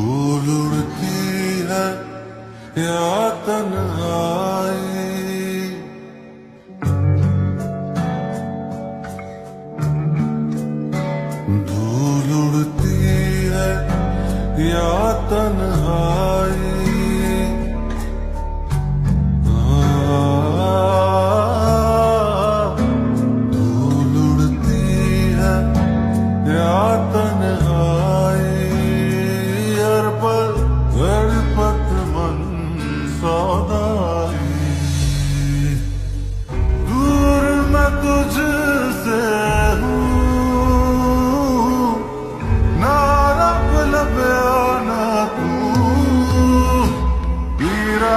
धूल उड़ती है या तन्हाई, धूल उड़ती है या तन्हाई, धूल उड़ती है या तन्हाई, हर पल गणपत मन सौदाई, दूर मैं तुझसे हूँ, ना रब लबे ना तू, पीरा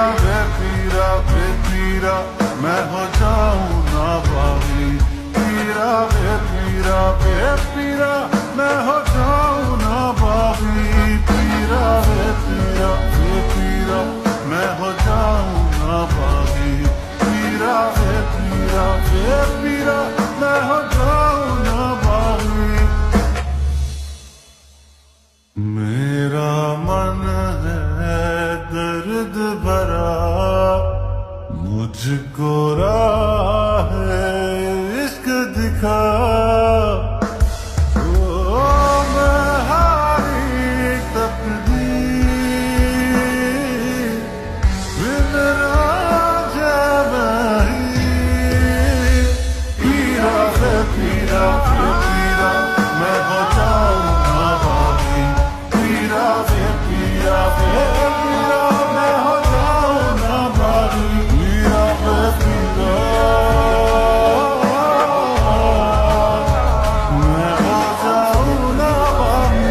पीरा मैं हो जाऊं ना बागी, पीरा पीरा मैं हो जाऊं ना बागी, पीरा पीरा मैं हो जाऊं ना बागी, पीरा मैं हो जाऊं ना बागी। मेरा मन है दर्द भरा, मुझको राह इश्क दिखा, ओ मैं हारी तकदीर, बिन राजा नहीं, पीरा मैं हो जाऊं ना बागी, पीरा मैं हो जाऊं ना बागी, पीरा मैं हो जाऊं ना बागी।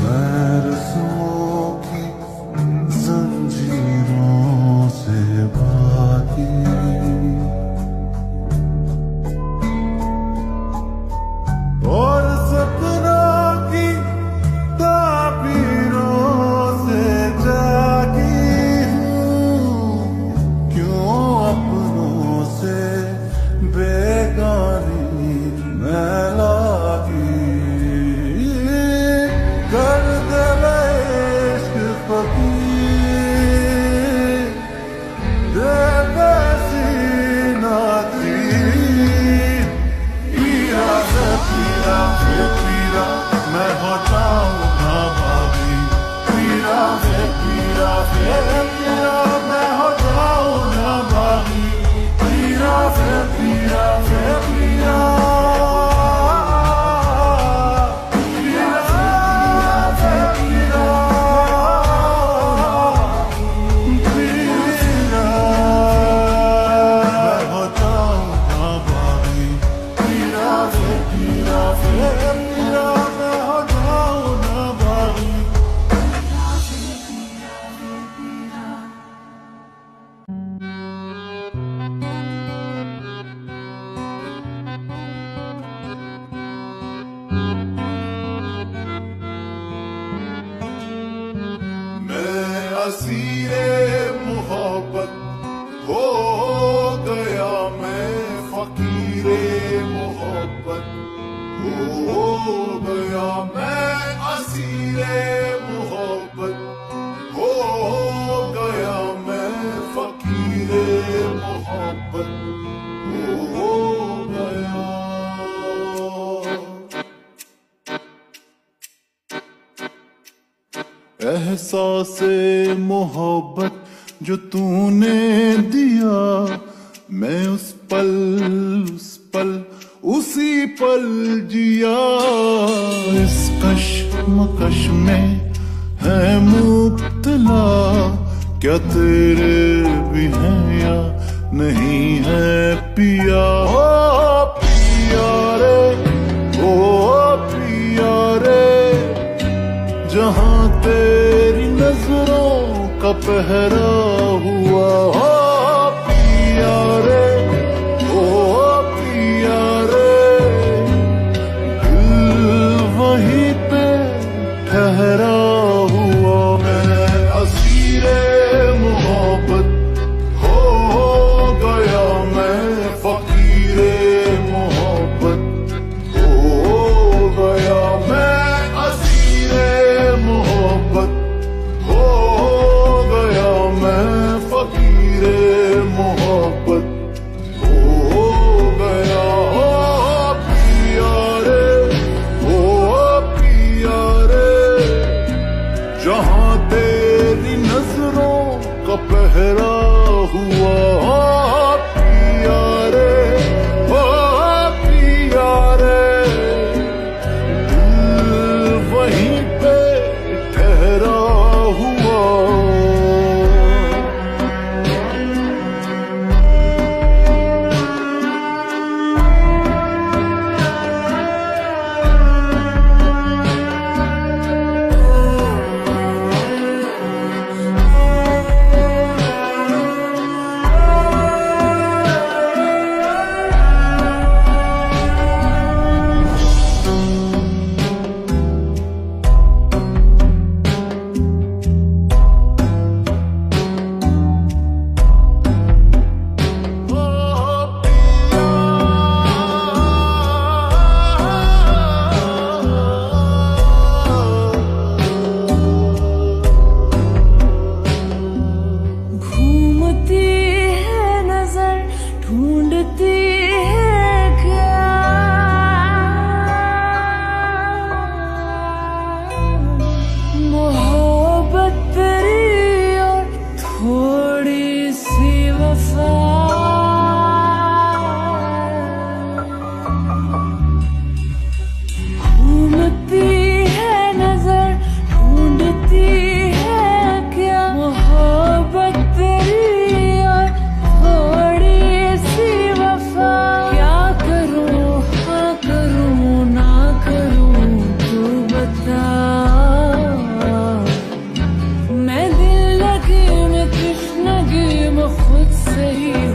मैं रस्मों की जंजीरों से बाकी, और सपनों की ताबीरों से जागी हूँ, क्यों अपनों से बेगानी मैं लागी, कर दे इश्क फकीर, दे बेसीना तीर, पीरा मैं हो जाऊं ना बागी, पीरा मैं हो जाऊं ना बागी, पीरा मैं असीरे मोहब्बत हो गया, मैं फकीरे मोहब्बत हो गया, मैं असीरे मोहब्बत हो गया, मैं फकीरे मोहब्बत हो गया। एहसासे मोहब्बत जो तूने दिया, मैं उस पल उसी पल जिया, इस कश्मकश में है मुब्तला, क्या तेरे भी हैं या नहीं है पिया, ओ पिया रे, ओ पिया रे, जहां तेरी नजरों का पहरा हुआ, ओ पिया रे, ओ पिया रे, दिल वहीं पे ठहरा का पहरा हुआ पिया रे, ओ पिया रे, दिल वहीं पे ठहरा हुआ। ढूंढती है क्या मोहब्बत तेरी और थोड़ी सी वफा। घूमती है नजर ढूंढती है क्या मोहब्बत तेरी और थोड़ी सी वफा। क्या करूं हाँ करूं ना करूं तू बता। मैं दिल लगी मैं कृष्णगी मैं खुद से ही